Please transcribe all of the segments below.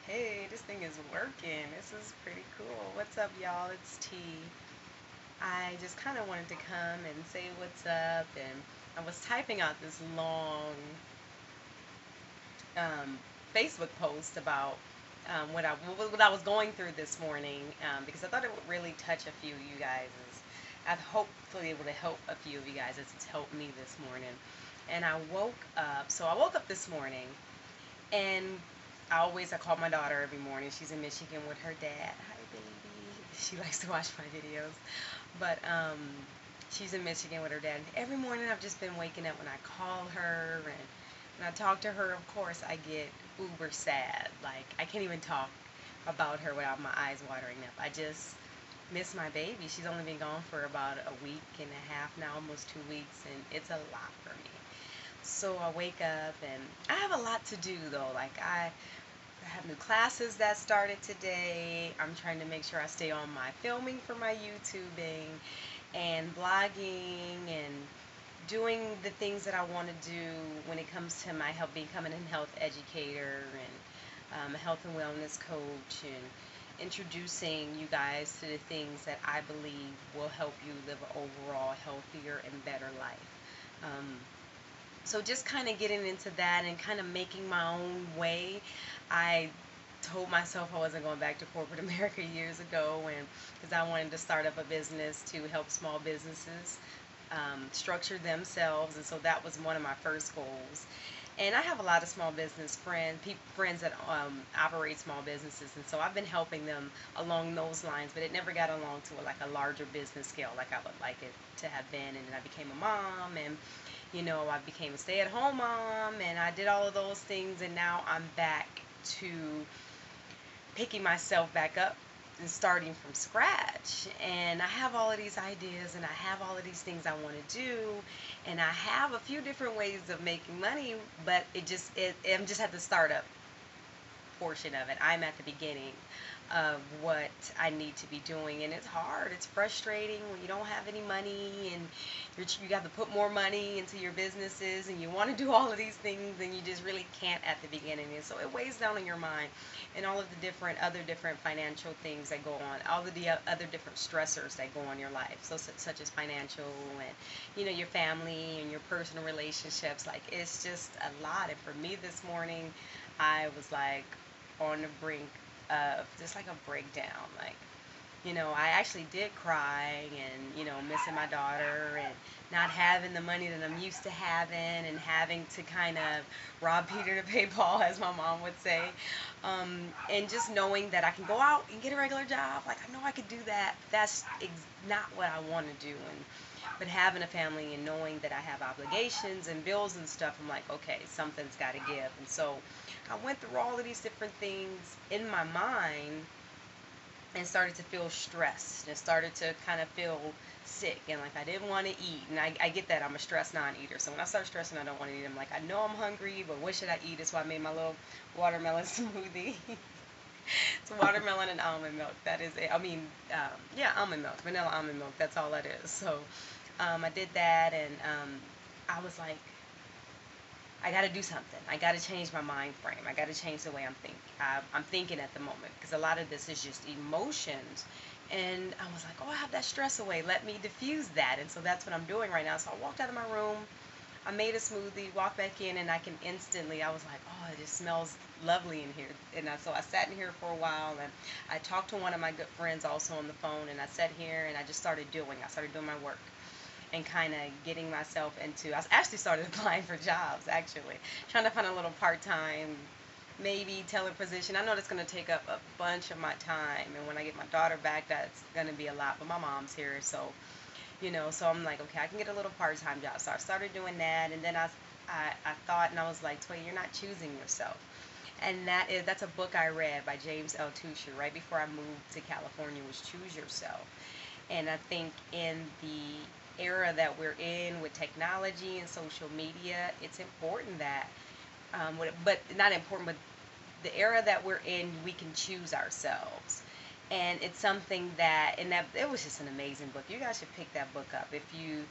Hey, this thing is working. This is pretty cool. What's up, y'all? It's T. I just kind of wanted to come and say what's up, and I was typing out this long um, Facebook post about what I was going through this morning because I thought it would really touch a few of you guys. I've hopefully able to help a few of you guys as it's helped me this morning. And I woke up. So I woke up this morning and I call my daughter every morning. She's in Michigan with her dad. Hi, baby. She likes to watch my videos. But she's in Michigan with her dad. Every morning I've just been waking up when I call her and when I talk to her, of course, I get uber sad. Like, I can't even talk about her without my eyes watering up. I just miss my baby. She's only been gone for about a week and a half now, almost 2 weeks, and it's a lot for me. So I wake up and I have a lot to do though. Like I have new classes that started today. I'm trying to make sure I stay on my filming for my YouTubing and blogging and doing the things that I want to do when it comes to my health, becoming a health educator and a health and wellness coach and introducing you guys to the things that I believe will help you live an overall healthier and better life. So just kind of getting into that and kind of making my own way. I told myself I wasn't going back to corporate America years ago, and because I wanted to start up a business to help small businesses structure themselves, and so that was one of my first goals. And I have a lot of small business friends that operate small businesses, and so I've been helping them along those lines. But it never got along to like a larger business scale, like I would like it to have been. And then I became a mom, and I became a stay-at-home mom, and I did all of those things, and now I'm back to picking myself back up and starting from scratch. And I have all of these ideas, and I have all of these things I want to do, and I have a few different ways of making money, but I'm just at the startup portion of it. I'm at the beginning of what I need to be doing, and it's hard. It's frustrating when you don't have any money, and you got to put more money into your businesses, and you want to do all of these things, and you just really can't at the beginning. And so it weighs down on your mind, and all of the other different financial things that go on, all of the other different stressors that go on in your life, so such as financial and your family and your personal relationships. Like, it's just a lot. And for me this morning, I was like on the brink of just like a breakdown. Like, I actually did cry and, missing my daughter and not having the money that I'm used to having and having to kind of rob Peter to pay Paul, as my mom would say. And just knowing that I can go out and get a regular job. Like, I know I could do that. That's not what I want to do. But having a family and knowing that I have obligations and bills and stuff, I'm like, okay, something's got to give. And so I went through all of these different things in my mind and started to feel stressed and started to kind of feel sick and like I didn't want to eat. And I get that. I'm a stress non-eater. So when I start stressing, I don't want to eat. I'm like, I know I'm hungry, but what should I eat? That's why I made my little watermelon smoothie. It's watermelon and almond milk. That is it. I mean, yeah, almond milk, vanilla almond milk. That's all that is. So I did that, and I was like, I got to do something. I got to change my mind frame. I got to change the way I'm thinking at the moment, because a lot of this is just emotions. And I was like, oh, I have that stress away. Let me diffuse that. And so that's what I'm doing right now. So I walked out of my room. I made a smoothie, walked back in, and I was like, oh, it just smells lovely in here. And so I sat in here for a while, and I talked to one of my good friends also on the phone, and I sat here, and I started doing my work and kind of getting myself into, I actually started applying for jobs, actually, trying to find a little part-time, maybe teller position. I know that's going to take up a bunch of my time, and when I get my daughter back, that's going to be a lot, but my mom's here, so so I'm like, okay, I can get a little part-time job. So I started doing that, and then I thought, and I was like, Toy, you're not choosing yourself. And that's a book I read by James L. Tusher right before I moved to California, was Choose Yourself. And I think in the era that we're in with technology and social media, it's important that, but not important, but the era that we're in, we can choose ourselves. And it's something that, and that it was just an amazing book. You guys should pick that book up if you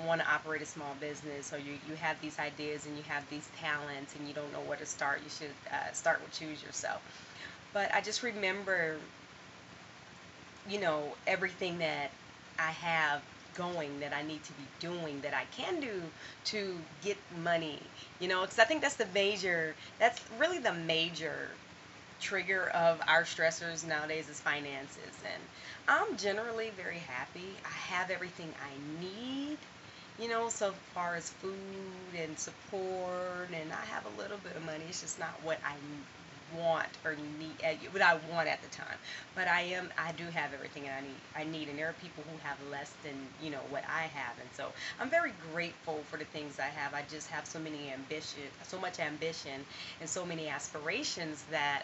want to operate a small business, or you have these ideas and you have these talents and you don't know where to start, you should start with Choose Yourself. But I just remember, everything that I have going that I need to be doing that I can do to get money, because I think that's really the major trigger of our stressors nowadays is finances. And I'm generally very happy. I have everything I need, so far as food and support, and I have a little bit of money. It's just not what I want or need, what I want at the time. But I do have everything that I need, and there are people who have less than what I have, and so I'm very grateful for the things I have. I just have so much ambition, and so many aspirations that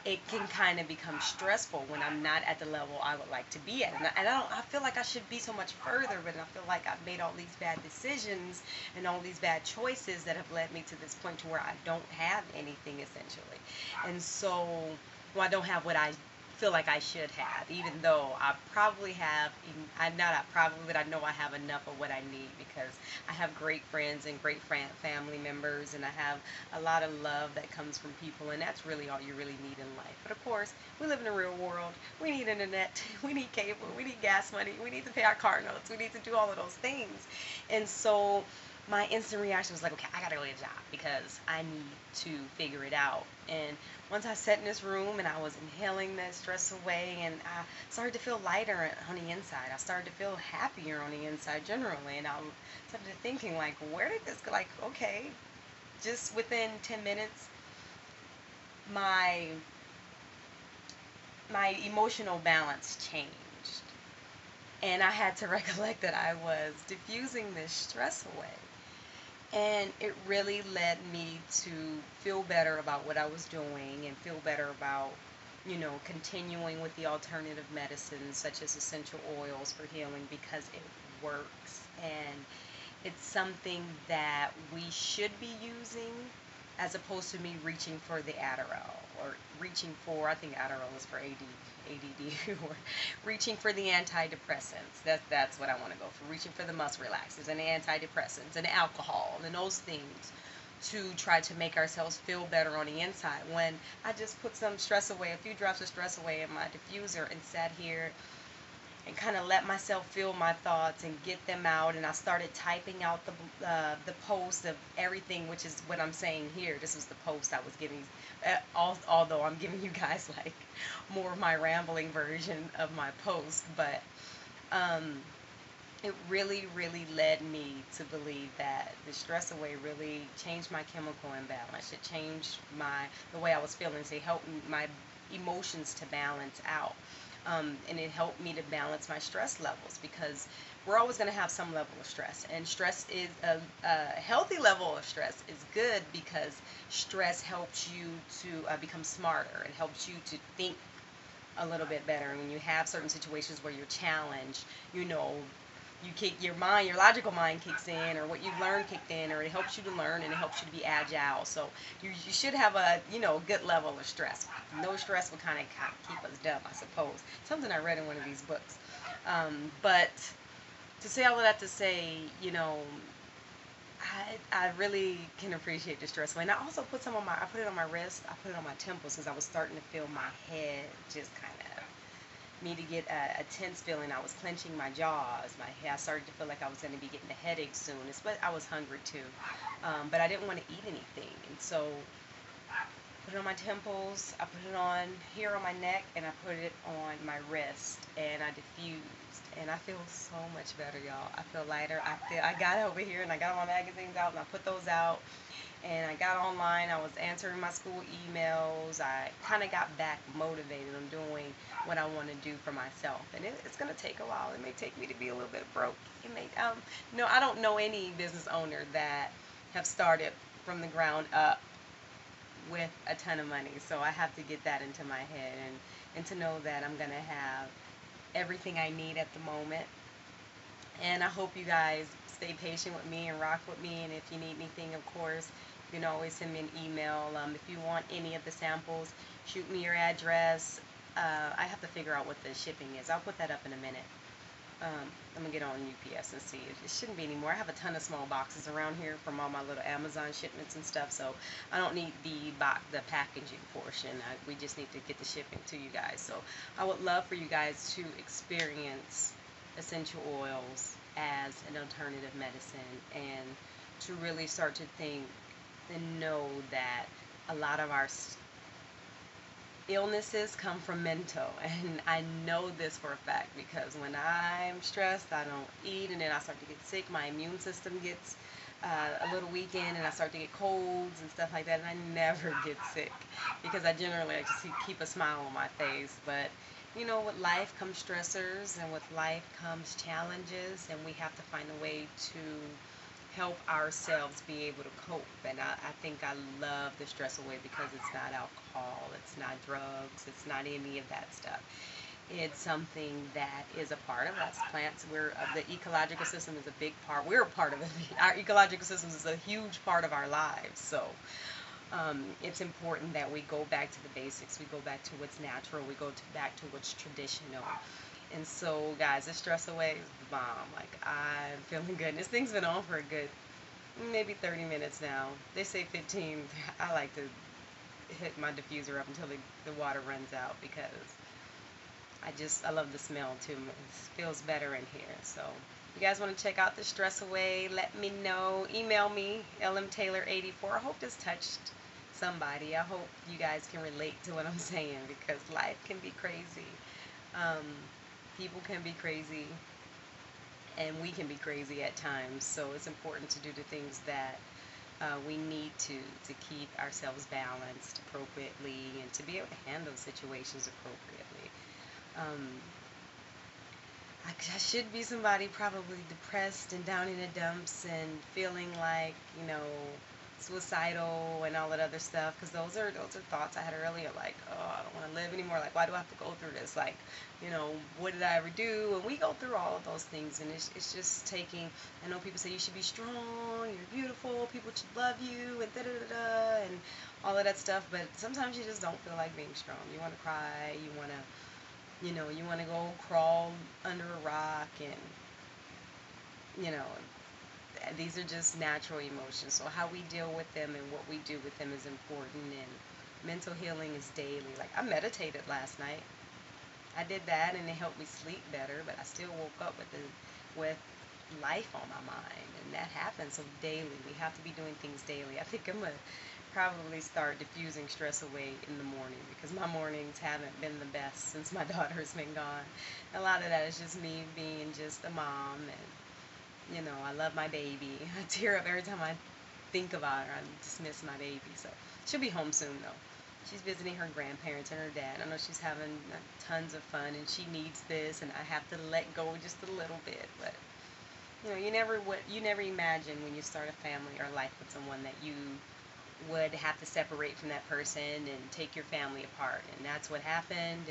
it can kind of become stressful when I'm not at the level I would like to be at. I feel like I should be so much further, but I feel like I've made all these bad decisions and all these bad choices that have led me to this point to where I don't have anything essentially. And so, well, I don't have what I feel like I should have, even though I probably have, I'm not I probably, but I know I have enough of what I need because I have great friends and great family members, and I have a lot of love that comes from people, and that's really all you really need in life. But of course, we live in a real world. We need internet, we need cable, we need gas money, we need to pay our car notes, we need to do all of those things. And so my instant reaction was like, okay, I gotta go get a job because I need to figure it out. And once I sat in this room and I was inhaling that stress away, and I started to feel lighter on the inside. I started to feel happier on the inside generally, and I started thinking like, where did this go? Like, okay, just within 10 minutes, my my emotional balance changed, and I had to recollect that I was diffusing this stress away. And it really led me to feel better about what I was doing and feel better about, continuing with the alternative medicines such as essential oils for healing because it works. And it's something that we should be using as opposed to me reaching for the Adderall or reaching for, I think Adderall is for ADD, or reaching for the antidepressants. That's what I want to go for. Reaching for the muscle relaxers and the antidepressants and the alcohol and those things to try to make ourselves feel better on the inside, when I just put some stress away, a few drops of stress away in my diffuser, and sat here and kind of let myself feel my thoughts and get them out. And I started typing out the post of everything, which is what I'm saying here. This was the post I was giving, although I'm giving you guys like more of my rambling version of my post. But it really, really led me to believe that the stress away really changed my chemical imbalance. It changed the way I was feeling. So it helped my emotions to balance out. And it helped me to balance my stress levels, because we're always going to have some level of stress, and stress is a healthy level of stress is good, because stress helps you to become smarter. It helps you to think a little bit better. And when you have certain situations where you're challenged, your logical mind kicks in, or what you've learned kicked in, or it helps you to learn and it helps you to be agile. So you should have a good level of stress. No stress would kind of keep us dumb, I suppose. Something I read in one of these books. But to say all of that to say, I really can appreciate the stress. And I also put I put it on my wrist, I put it on my temples, because I was starting to feel my head just kind of me to get a tense feeling. I was clenching my jaws. I started to feel like I was going to be getting a headache soon. I was hungry too, but I didn't want to eat anything. And so I put it on my temples, I put it on here on my neck, and I put it on my wrist, and I diffused. And I feel so much better, y'all. I feel lighter. I got over here and I got all my magazines out and I put those out. And I got online, I was answering my school emails, I kind of got back motivated on doing what I want to do for myself. And it's going to take a while. It may take me to be a little bit broke. I don't know any business owner that have started from the ground up with a ton of money. So I have to get that into my head, and to know that I'm going to have everything I need at the moment. And I hope you guys stay patient with me and rock with me. And if you need anything, of course, you can always send me an email. If you want any of the samples, shoot me your address. I have to figure out what the shipping is. I'll put that up in a minute. I'm gonna get on UPS and see. It shouldn't be anymore. I have a ton of small boxes around here from all my little Amazon shipments and stuff, so I don't need the packaging portion. We just need to get the shipping to you guys. So I would love for you guys to experience essential oils as an alternative medicine, and to really start to think and know that a lot of our illnesses come from mental. And I know this for a fact because when I'm stressed, I don't eat, and then I start to get sick. My immune system gets a little weakened, and I start to get colds and stuff like that, and I never get sick because I generally like to keep a smile on my face. But you know, with life comes stressors, and with life comes challenges, and we have to find a way to help ourselves be able to cope. And I think I love the stress away because it's not alcohol, it's not drugs, it's not any of that stuff. It's something that is a part of us. Plants, the ecological system is a big part. We're a part of it. Our ecological system is a huge part of our lives. So it's important that we go back to the basics. We go back to what's natural. We go back to what's traditional. And so, guys, this stress away is the bomb. Like, I'm feeling good. And this thing's been on for a good, maybe 30 minutes now. They say 15. I like to hit my diffuser up until the water runs out because I love the smell, too. It feels better in here. So, if you guys want to check out the stress away, let me know. Email me, lmtaylor84. I hope this touched somebody. I hope you guys can relate to what I'm saying because life can be crazy. People can be crazy, and we can be crazy at times. So it's important to do the things that we need to keep ourselves balanced appropriately and to be able to handle situations appropriately. I should be somebody probably depressed and down in the dumps and feeling like, suicidal and all that other stuff, because those are thoughts I had earlier, like, oh, I don't want to live anymore, like, why do I have to go through this, like, what did I ever do? And we go through all of those things, and it's just taking, I know people say you should be strong, you're beautiful, people should love you, and da-da-da-da, and all of that stuff, but sometimes you just don't feel like being strong. You want to cry, you want to, you want to go crawl under a rock, and, these are just natural emotions. So how we deal with them and what we do with them is important. And mental healing is daily. Like, I meditated last night. I did that, and it helped me sleep better. But I still woke up with life on my mind, and that happens. So daily, we have to be doing things daily. I think I'm gonna probably start diffusing stress away in the morning because my mornings haven't been the best since my daughter's been gone. A lot of that is just me being just a mom, and I love my baby. I tear up every time I think about her. I just miss my baby. So she'll be home soon, though. She's visiting her grandparents and her dad. I know she's having tons of fun, and she needs this, and I have to let go just a little bit. But you never imagine when you start a family or life with someone that you would have to separate from that person and take your family apart, and that's what happened.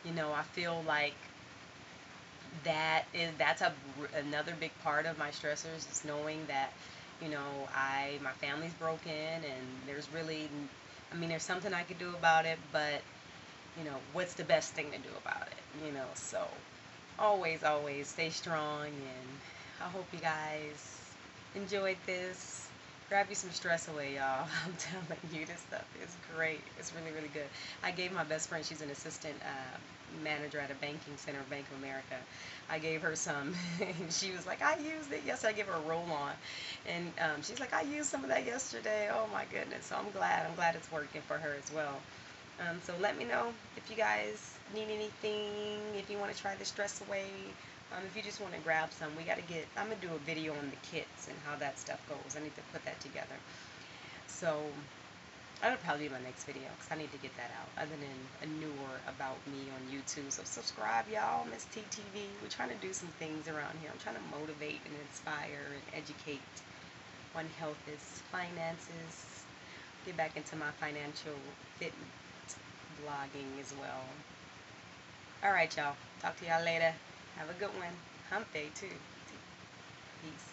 And I feel like that's another big part of my stressors, is knowing that my family's broken, and there's something I could do about it, but what's the best thing to do about it? So always stay strong, and I hope you guys enjoyed this. Grab you some stress away, y'all. I'm telling you, this stuff is great. It's really, really good. I gave my best friend, she's an assistant manager at a banking center, Bank of America. I gave her some, and she was like, I used it yesterday. I gave her a roll-on, and she's like, I used some of that yesterday. Oh my goodness. So I'm glad it's working for her as well. So let me know if you guys need anything, if you want to try the stress away. If you just want to grab some, I'm going to do a video on the kits and how that stuff goes. I need to put that together. So that'll probably be my next video because I need to get that out, other than a newer about me on YouTube. So subscribe, y'all. MissTtv. We're trying to do some things around here. I'm trying to motivate and inspire and educate on health, finances. Get back into my financial fit blogging as well. All right, y'all. Talk to y'all later. Have a good one. Hump day, too. Peace.